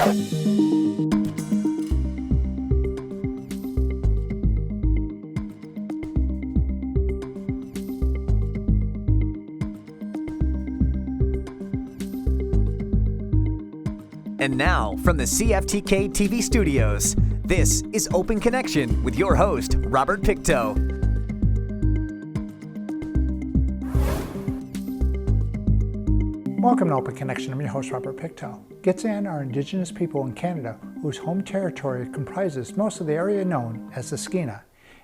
And now, from the CFTK-TV studios, this is Open Connection with your host, Robert Pictou. Welcome to Open Connection. I'm your host, Robert Pictou. Gitxsan are Indigenous people in Canada whose home territory comprises most of the area known as the Skeena.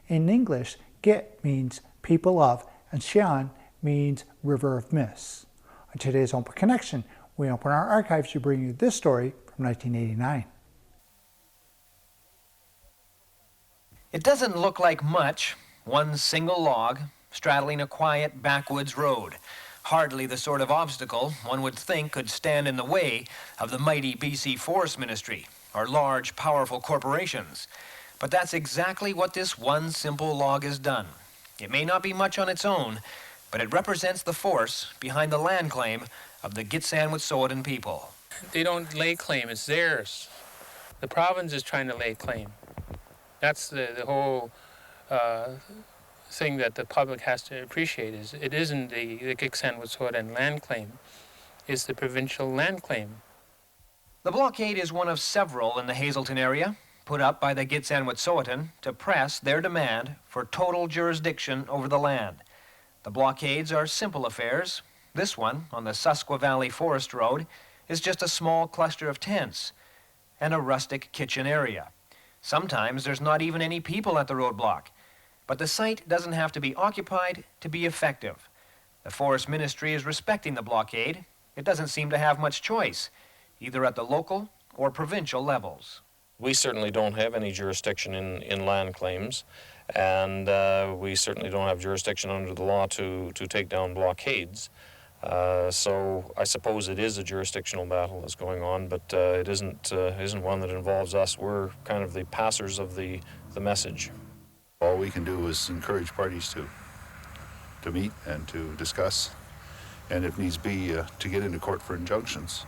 In English, Git means people of, and Xian means river of mists. On today's Open Connection, we open our archives to bring you this story from 1989. It doesn't look like much, one single log straddling a quiet backwoods road. Hardly the sort of obstacle one would think could stand in the way of the mighty BC Forest Ministry or large, powerful corporations. But that's exactly what this one simple log has done. It may not be much on its own, but it represents the force behind the land claim of the Gitxsan people. They don't lay claim, it's theirs. The province is trying to lay claim. That's the whole thing that the public has to appreciate is it isn't the Gitxsan land claim, it's the provincial land claim. The blockade is one of several in the Hazelton area, put up by the Gitxsan to press their demand for total jurisdiction over the land. The blockades are simple affairs. This one, on the Susquehanna Valley Forest Road, is just a small cluster of tents and a rustic kitchen area. Sometimes there's not even any people at the roadblock, but the site doesn't have to be occupied to be effective. The Forest Ministry is respecting the blockade. It doesn't seem to have much choice, either at the local or provincial levels. We certainly don't have any jurisdiction in land claims, and we certainly don't have jurisdiction under the law to take down blockades. So I suppose it is a jurisdictional battle that's going on, but it isn't one that involves us. We're kind of the passers of the message. All we can do is encourage parties to meet and to discuss, and if needs be, to get into court for injunctions.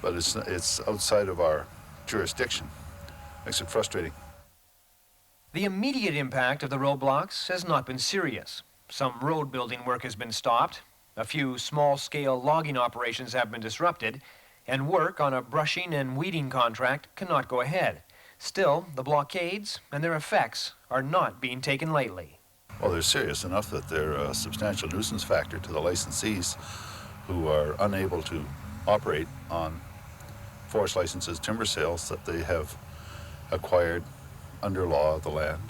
But it's outside of our jurisdiction. Makes it frustrating. The immediate impact of the roadblocks has not been serious. Some road building work has been stopped. A few small-scale logging operations have been disrupted, and work on a brushing and weeding contract cannot go ahead. Still, the blockades and their effects are not being taken lightly. Well, they're serious enough that they're a substantial nuisance factor to the licensees who are unable to operate on forest licenses, timber sales that they have acquired under law of the land.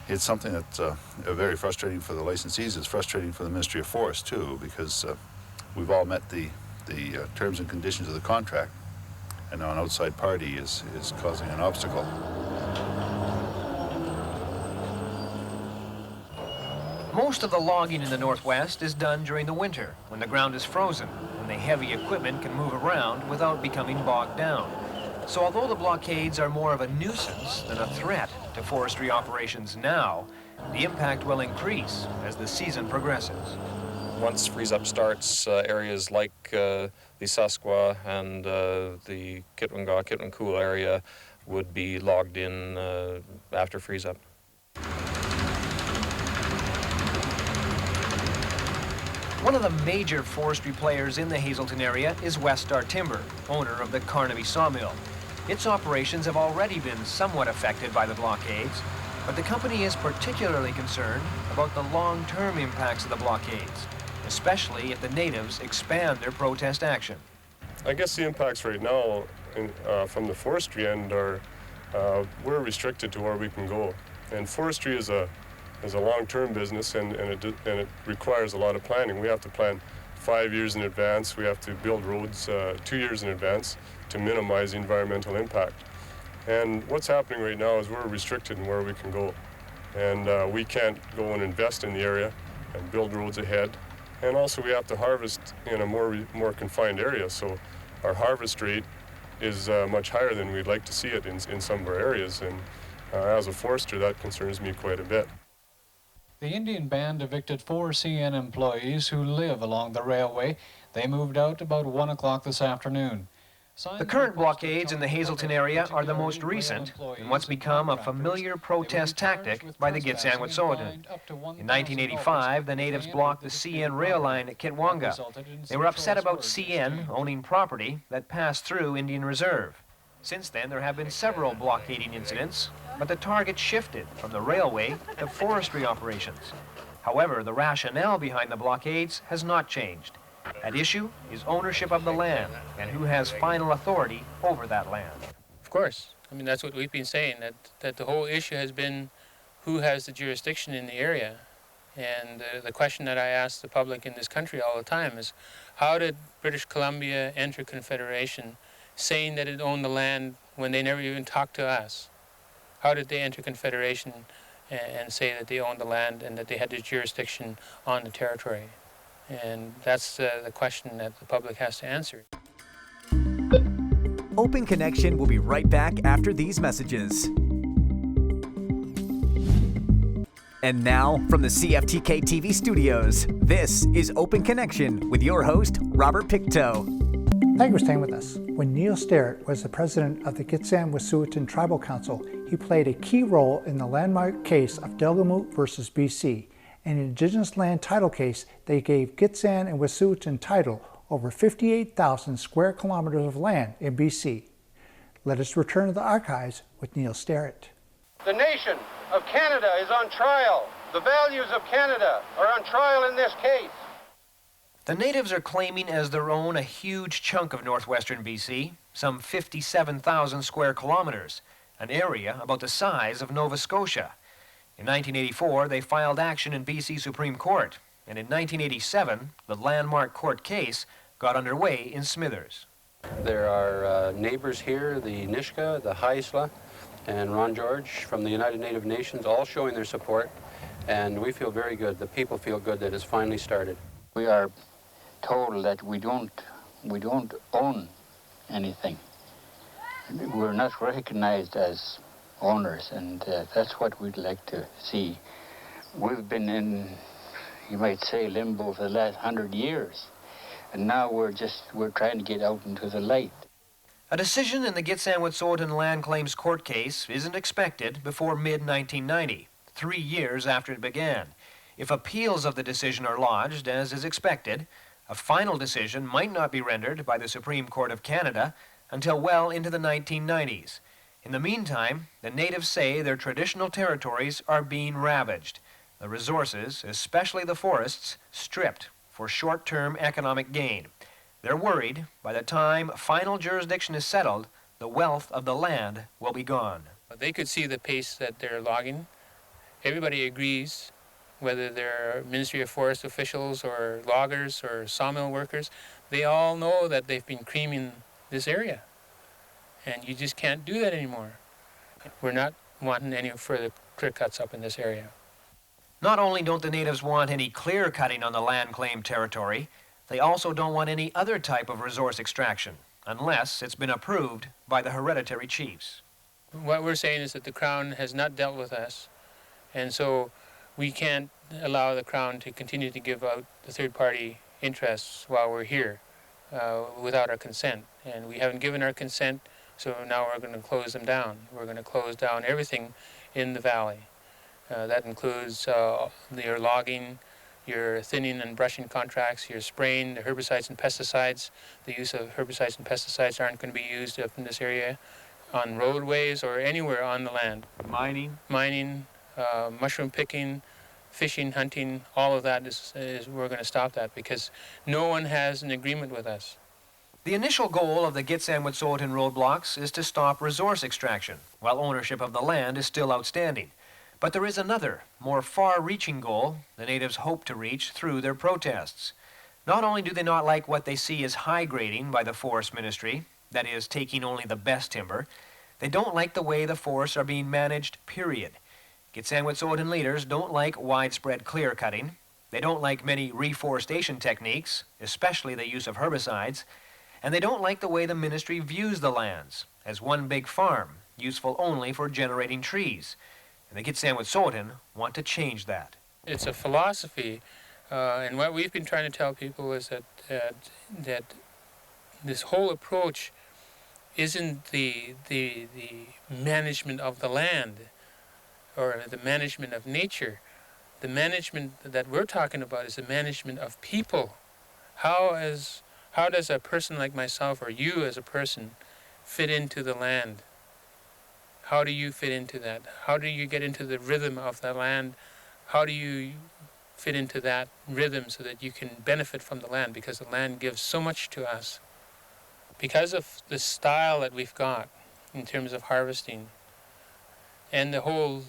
It's something that's very frustrating for the licensees. It's frustrating for the Ministry of Forest, too, because we've all met the terms and conditions of the contract, and now an outside party is causing an obstacle. Most of the logging in the Northwest is done during the winter, when the ground is frozen, when the heavy equipment can move around without becoming bogged down. So although the blockades are more of a nuisance than a threat to forestry operations now, the impact will increase as the season progresses. Once freeze-up starts, areas like the Susquehanna and the Kitwincool area would be logged in after freeze-up. One of the major forestry players in the Hazelton area is Westar Timber, owner of the Carnaby Sawmill. Its operations have already been somewhat affected by the blockades, but the company is particularly concerned about the long-term impacts of the blockades, especially if the natives expand their protest action. I guess the impacts right now from the forestry end are we're restricted to where we can go. And forestry is a long-term business, and it requires a lot of planning. We have to plan 5 years in advance. We have to build roads 2 years in advance to minimize the environmental impact. And what's happening right now is we're restricted in where we can go. And we can't go and invest in the area and build roads ahead. And also we have to harvest in a more confined area. So our harvest rate is much higher than we'd like to see it in some of our areas. And as a forester, that concerns me quite a bit. The Indian band evicted 4 CN employees who live along the railway. They moved out about 1 o'clock this afternoon. The current blockades in the Hazelton area are the most recent in what's become a familiar protest tactic by the Gitxsan Wet'suwet'en. In 1985, the natives blocked the CN rail line at Kitwanga. They were upset about CN owning property that passed through Indian Reserve. Since then, there have been several blockading incidents, but the target shifted from the railway to forestry operations. However, the rationale behind the blockades has not changed. At issue is ownership of the land and who has final authority over that land. Of course. I mean, that's what we've been saying, that the whole issue has been who has the jurisdiction in the area. And the question that I ask the public in this country all the time is, how did British Columbia enter Confederation saying that it owned the land when they never even talked to us? How did they enter Confederation and say that they owned the land and that they had the jurisdiction on the territory? And that's the question that the public has to answer. Open Connection will be right back after these messages. And now, from the CFTK-TV studios, this is Open Connection with your host, Robert Pictou. Thank you for staying with us. When Neil Sterrett was the president of the Gitxsan Wet'suwet'en Tribal Council, he played a key role in the landmark case of Delgamuukw versus BC, an indigenous land title case that gave Gitxsan and Wet'suwet'en title over 58,000 square kilometers of land in BC. Let us return to the archives with Neil Sterrett. The nation of Canada is on trial. The values of Canada are on trial in this case. The natives are claiming as their own a huge chunk of northwestern BC, some 57,000 square kilometers, an area about the size of Nova Scotia. In 1984, they filed action in BC Supreme Court, and in 1987, the landmark court case got underway in Smithers. There are neighbors here, the Nisga'a, the Haisla, and Ron George from the United Native Nations, all showing their support, and we feel very good. The people feel good that it's finally started. We are told that we don't own anything. We're not recognized as owners, and that's what we'd like to see. We've been in, you might say, limbo for the last 100 years, and now we're trying to get out into the light. A decision in the Gitxsan Wet'suwet'en land claims court case isn't expected before mid-1990, 3 years after it began. If appeals of the decision are lodged, as is expected, a final decision might not be rendered by the Supreme Court of Canada until well into the 1990s. In the meantime, the natives say their traditional territories are being ravaged, the resources, especially the forests, stripped for short-term economic gain. They're worried by the time final jurisdiction is settled, the wealth of the land will be gone. They could see the pace that they're logging. Everybody agrees, whether they're Ministry of Forest officials or loggers or sawmill workers, they all know that they've been creaming this area. And you just can't do that anymore. We're not wanting any further clear cuts up in this area. Not only don't the natives want any clear cutting on the land claimed territory, they also don't want any other type of resource extraction, unless it's been approved by the hereditary chiefs. What we're saying is that the Crown has not dealt with us, and so we can't allow the Crown to continue to give out the third-party interests while we're here without our consent. And we haven't given our consent, so now we're going to close them down. We're going to close down everything in the valley. That includes your logging, your thinning and brushing contracts, your spraying, the herbicides and pesticides. The use of herbicides and pesticides aren't going to be used up in this area on roadways or anywhere on the land. Mining, mushroom picking, fishing, hunting, all of that is we're going to stop that because no one has an agreement with us. The initial goal of the Gitxsan Wet'suwet'en roadblocks is to stop resource extraction, while ownership of the land is still outstanding. But there is another, more far-reaching goal the natives hope to reach through their protests. Not only do they not like what they see as high grading by the Forest Ministry, that is, taking only the best timber, they don't like the way the forests are being managed, period. Gitxsan Wet'suwet'en leaders don't like widespread clear cutting. They don't like many reforestation techniques, especially the use of herbicides, and they don't like the way the ministry views the lands as one big farm, useful only for generating trees. And the Gitxsan Wet'suwet'en want to change that. It's a philosophy, and what we've been trying to tell people is that this whole approach isn't the management of the land or the management of nature. The management that we're talking about is the management of people. How does a person like myself or you as a person fit into the land? How do you fit into that? How do you get into the rhythm of the land? How do you fit into that rhythm so that you can benefit from the land? Because the land gives so much to us. Because of the style that we've got in terms of harvesting and the whole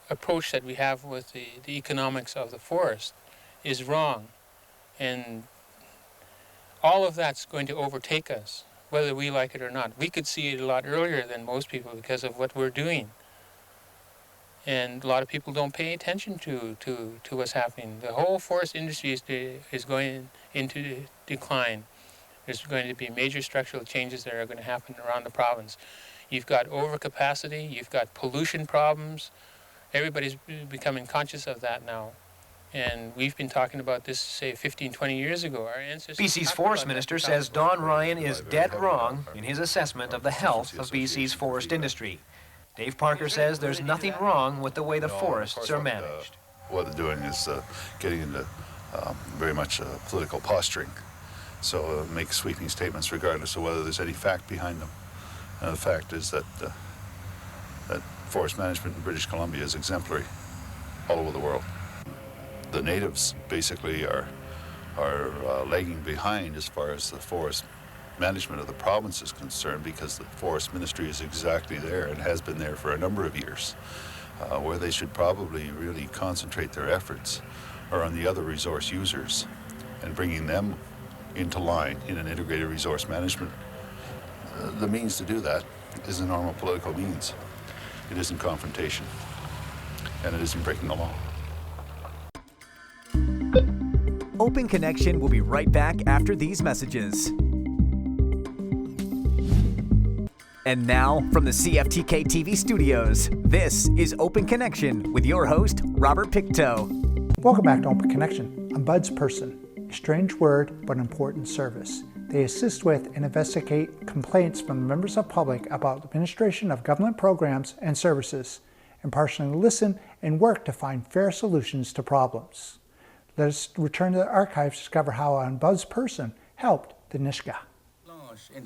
approach that we have with the economics of the forest is wrong. And all of that's going to overtake us, whether we like it or not. We could see it a lot earlier than most people because of what we're doing. And a lot of people don't pay attention to what's happening. The whole forest industry is going into decline. There's going to be major structural changes that are going to happen around the province. You've got overcapacity, you've got pollution problems. Everybody's becoming conscious of that now. And we've been talking about this, say, 15, 20 years ago. Our ancestors BC's Forest Minister says Don Ryan is dead wrong in his assessment of the health of BC's forest industry. Dave Parker says there's nothing wrong with the way the forests are managed. What they're doing is getting into very much political posturing. So make sweeping statements regardless of whether there's any fact behind them. And the fact is that that forest management in British Columbia is exemplary all over the world. The natives basically are lagging behind as far as the forest management of the province is concerned, because the forest ministry is exactly there and has been there for a number of years. Where they should probably really concentrate their efforts are on the other resource users and bringing them into line in an integrated resource management. The means to do that is a normal political means. It isn't confrontation, and it isn't breaking the law. Open Connection will be right back after these messages. And now, from the CFTK-TV studios, this is Open Connection with your host, Robert Pictou. Welcome back to Open Connection. I'm Bud's Person, a strange word but important service. They assist with and investigate complaints from the members of the public about the administration of government programs and services, impartially listen and work to find fair solutions to problems. Let us return to the archives to discover how On Bud's Person helped the Nisga'a. The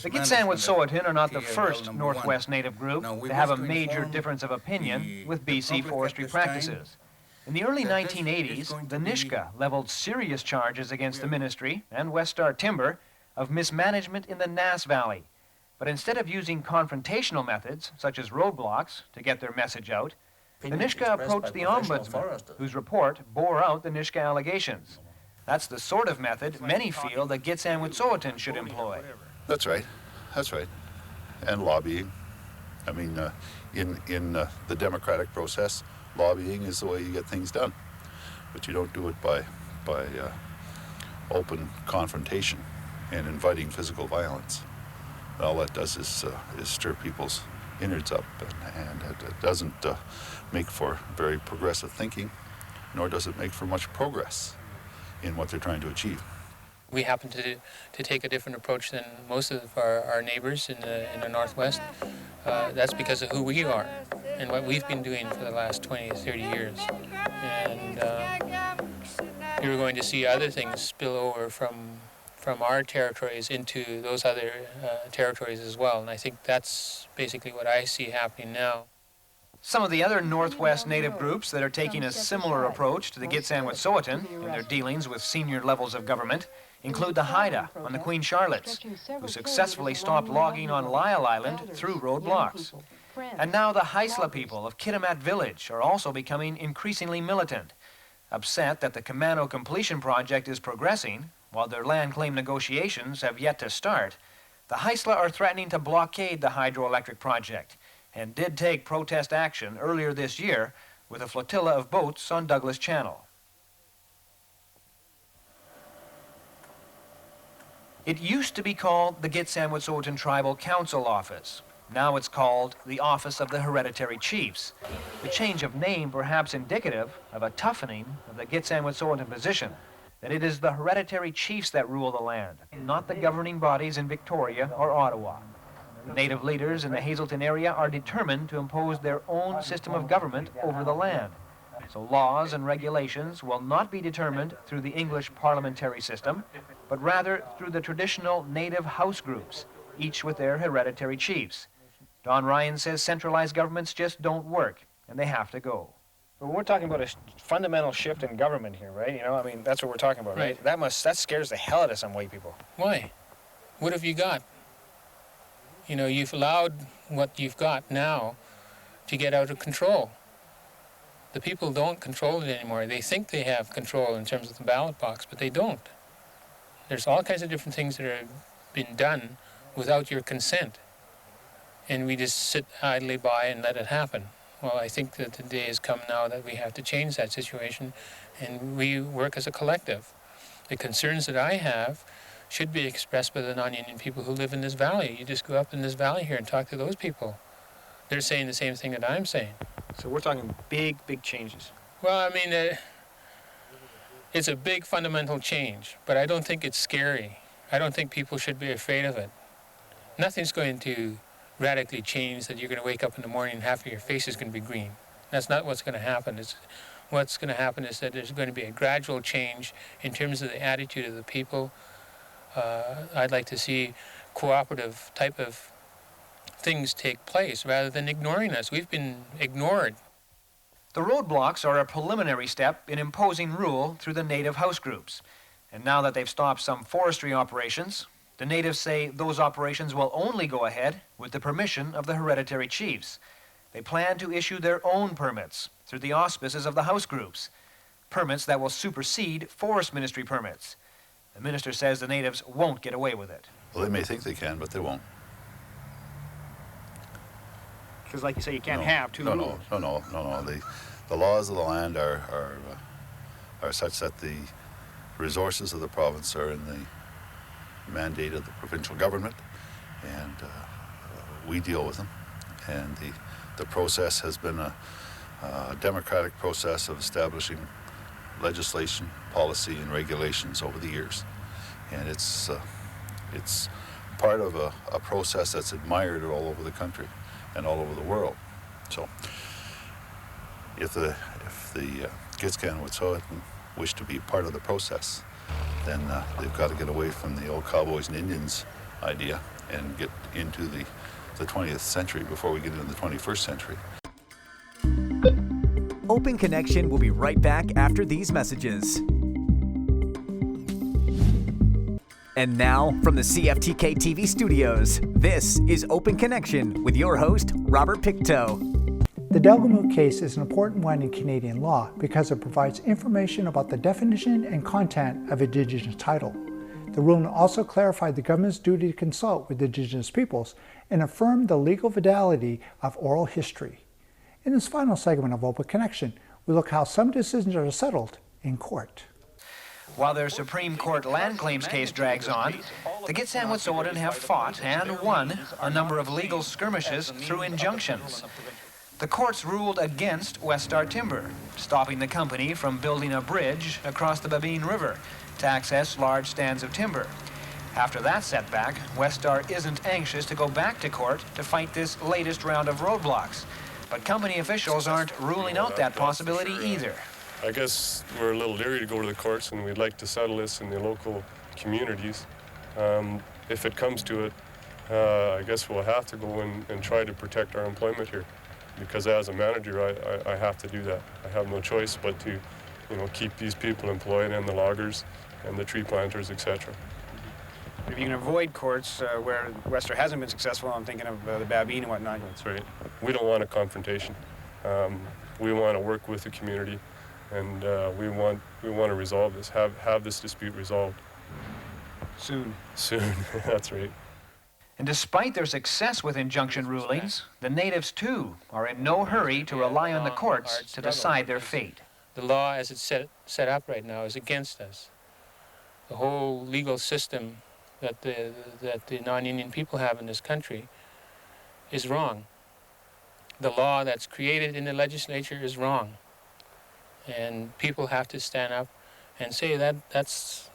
Gitxsan Wet'suwet'en are not the first Northwest Native group to have a major difference of opinion with BC forestry practices. In the early 1980s, the Nisga'a leveled serious charges against the ministry and West Star Timber of mismanagement in the Nass Valley. But instead of using confrontational methods, such as roadblocks, to get their message out, the Nisga'a approached the Ombudsman, whose report bore out the Nisga'a allegations. That's the sort of method many feel the Gitxsan Wet'suwet'en should employ. That's right. That's right. And lobbying. I mean, in the democratic process, lobbying is the way you get things done. But you don't do it by open confrontation and inviting physical violence. All that does is stir people's innards up, and it doesn't make for very progressive thinking, nor does it make for much progress in what they're trying to achieve. We happen to take a different approach than most of our neighbors in the Northwest. That's because of who we are and what we've been doing for the last 20 or 30 years. And you're going to see other things spill over from our territories into those other territories as well. And I think that's basically what I see happening now. Some of the other Northwest Native groups that are taking a similar approach to the Gitxsan Wet'suwet'en in their dealings with senior levels of government include the Haida on the Queen Charlottes, who successfully stopped logging on Lyle Island through roadblocks. And now the Haisla people of Kitimat Village are also becoming increasingly militant, upset that the Camano completion project is progressing while their land claim negotiations have yet to start. The Haisla are threatening to blockade the hydroelectric project, and did take protest action earlier this year with a flotilla of boats on Douglas Channel. It used to be called the Gitxsan Wet'suwet'en Tribal Council Office. Now it's called the Office of the Hereditary Chiefs. The change of name perhaps indicative of a toughening of the Gitxsan Wet'suwet'en position, that it is the hereditary chiefs that rule the land, not the governing bodies in Victoria or Ottawa. Native leaders in the Hazelton area are determined to impose their own system of government over the land. So laws and regulations will not be determined through the English parliamentary system, but rather through the traditional native house groups, each with their hereditary chiefs. Don Ryan says centralized governments just don't work, and they have to go. Well, we're talking about a fundamental shift in government here, right? You know, I mean, that's what we're talking about, right? That scares the hell out of some white people. Why? What have you got? You know, you've allowed what you've got now to get out of control. The people don't control it anymore. They think they have control in terms of the ballot box, but they don't. There's all kinds of different things that have been done without your consent. And we just sit idly by and let it happen. Well, I think that the day has come now that we have to change that situation, and we work as a collective. The concerns that I have should be expressed by the non-union people who live in this valley. You just go up in this valley here and talk to those people. They're saying the same thing that I'm saying. So we're talking big, big changes. Well, I mean, it's a big fundamental change, but I don't think it's scary. I don't think people should be afraid of it. Nothing's going to radically change that you're going to wake up in the morning and half of your face is going to be green. That's not what's going to happen. What's going to happen is that there's going to be a gradual change in terms of the attitude of the people. I'd like to see cooperative type of things take place rather than ignoring us. We've been ignored. The roadblocks are a preliminary step in imposing rule through the native house groups. And now that they've stopped some forestry operations, the natives say those operations will only go ahead with the permission of the hereditary chiefs. They plan to issue their own permits through the auspices of the house groups, permits that will supersede Forest Ministry permits. The minister says the natives won't get away with it. Well, they may think they can, but they won't. Because, like you say, you can't have two rules. No. The laws of the land are such that the resources of the province are in the mandate of the provincial government, and we deal with them. And the process has been a democratic process of establishing legislation, policy, and regulations over the years. And it's part of a process that's admired all over the country and all over the world. So if the Gitxsan and Wet'suwet'en wish to be part of the process, then they've got to get away from the old cowboys and Indians idea and get into the 20th century before we get into the 21st century. Open Connection will be right back after these messages. And now, from the CFTK-TV studios, this is Open Connection with your host, Robert Pictou. The Delgamuukw case is an important one in Canadian law because it provides information about the definition and content of Indigenous title. The ruling also clarified the government's duty to consult with Indigenous peoples and affirmed the legal validity of oral history. In this final segment of Open Connection, we look how some decisions are settled in court. While their Supreme Court land claims case drags on, the Gitxsan and Wet'suwet'en have fought and won a number of legal skirmishes through injunctions. The courts ruled against Westar Timber, stopping the company from building a bridge across the Babine River to access large stands of timber. After that setback, Westar isn't anxious to go back to court to fight this latest round of roadblocks. But company officials aren't ruling out that possibility either. I guess we're a little leery to go to the courts, and we'd like to settle this in the local communities. If it comes to it, I guess we'll have to go and try to protect our employment here. Because as a manager, I have to do that. I have no choice but to, keep these people employed, and the loggers and the tree planters, etc. If you can avoid courts where Westar hasn't been successful, I'm thinking of the Babine and whatnot. That's right. We don't want a confrontation. We want to work with the community, and we want to resolve this. Have this dispute resolved. Soon. That's right. And despite their success with injunction rulings, the natives, too, are in no hurry to rely on the courts to decide their fate. The law as it's set up right now is against us. The whole legal system that the non-union people have in this country is wrong. The law that's created in the legislature is wrong. And people have to stand up and say that that's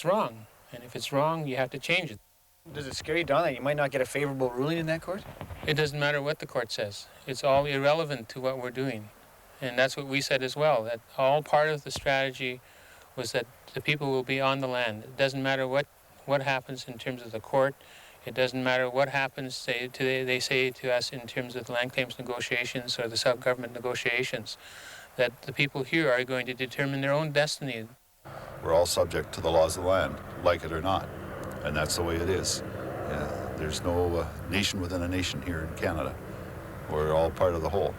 wrong. And if it's wrong, you have to change it. Does it scare you, Don, that you might not get a favorable ruling in that court? It doesn't matter what the court says. It's all irrelevant to what we're doing. And that's what we said as well, that all part of the strategy was that the people will be on the land. It doesn't matter what happens in terms of the court. It doesn't matter what happens, they say to us in terms of the land claims negotiations or the self-government negotiations, that the people here are going to determine their own destiny. We're all subject to the laws of the land, like it or not, and that's the way it is. There's no nation within a nation here in Canada. We're all part of the whole.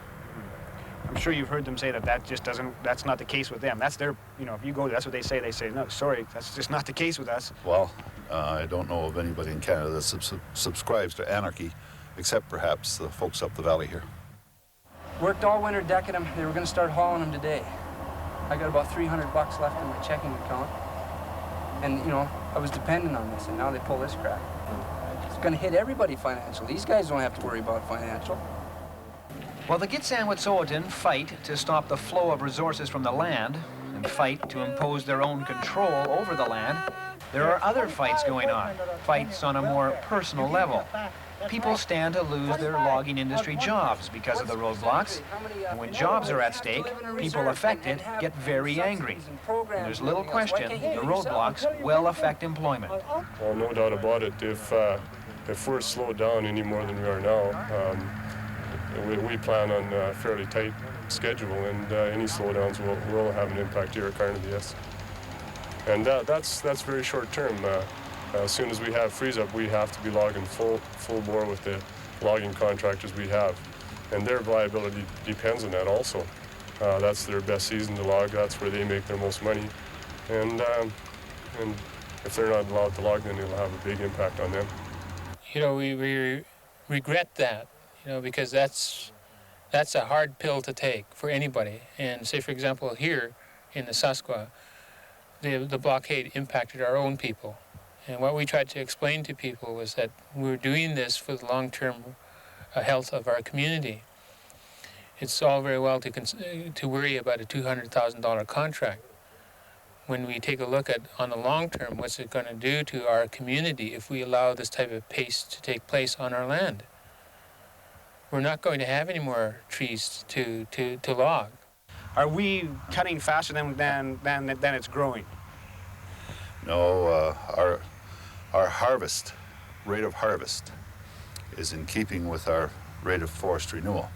I'm sure you've heard them say that just doesn't, that's not the case with them. That's their, if you go, that's what they say, no, sorry, that's just not the case with us. Well, I don't know of anybody in Canada that subscribes to anarchy, except perhaps the folks up the valley here. Worked all winter decking them. They were going to start hauling them today. I got about $300 left in my checking account. And, I was dependent on this, and now they pull this crap. It's going to hit everybody financially. These guys don't have to worry about financial. While the Gitxsan fight to stop the flow of resources from the land and fight to impose their own control over the land, there are other fights going on, fights on a more personal level. People stand to lose their logging industry jobs because of the roadblocks. And when jobs are at stake, people affected get very angry. And there's little question the roadblocks will affect employment. Well, no doubt about it. If we're slowed down any more than we are now, we plan on a fairly tight schedule, and any slowdowns will have an impact here at Carnaby, yes. And that's very short term. As soon as we have freeze up, we have to be logging full bore with the logging contractors we have, and their viability depends on that also. That's their best season to log. That's where they make their most money, and if they're not allowed to log, then it'll have a big impact on them. We regret that, because that's a hard pill to take for anybody. And say, for example, here in the Saskwa, the blockade impacted our own people. And what we tried to explain to people was that we're doing this for the long-term health of our community. It's all very well to worry about a $200,000 contract. When we take a look at, on the long term, what's it going to do to our community if we allow this type of pace to take place on our land? We're not going to have any more trees to log. Are we cutting faster than it's growing? No, our harvest, rate of harvest, is in keeping with our rate of forest renewal.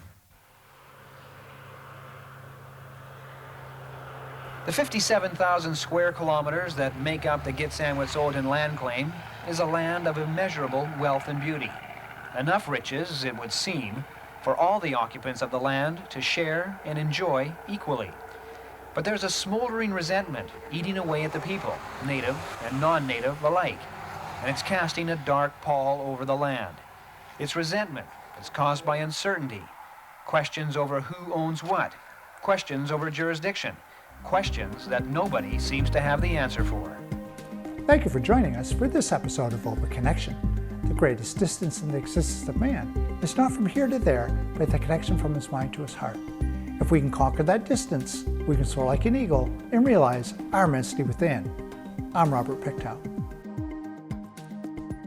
The 57,000 square kilometers that make up the Gitxsan land claim is a land of immeasurable wealth and beauty. Enough riches, it would seem, for all the occupants of the land to share and enjoy equally. But there's a smoldering resentment eating away at the people, native and non-native alike, and it's casting a dark pall over the land. It's resentment that's caused by uncertainty, questions over who owns what, questions over jurisdiction, questions that nobody seems to have the answer for. Thank you for joining us for this episode of Open Connection. The greatest distance in the existence of man is not from here to there, but the connection from his mind to his heart. If we can conquer that distance, we can soar like an eagle and realize our immensity within. I'm Robert Pictou.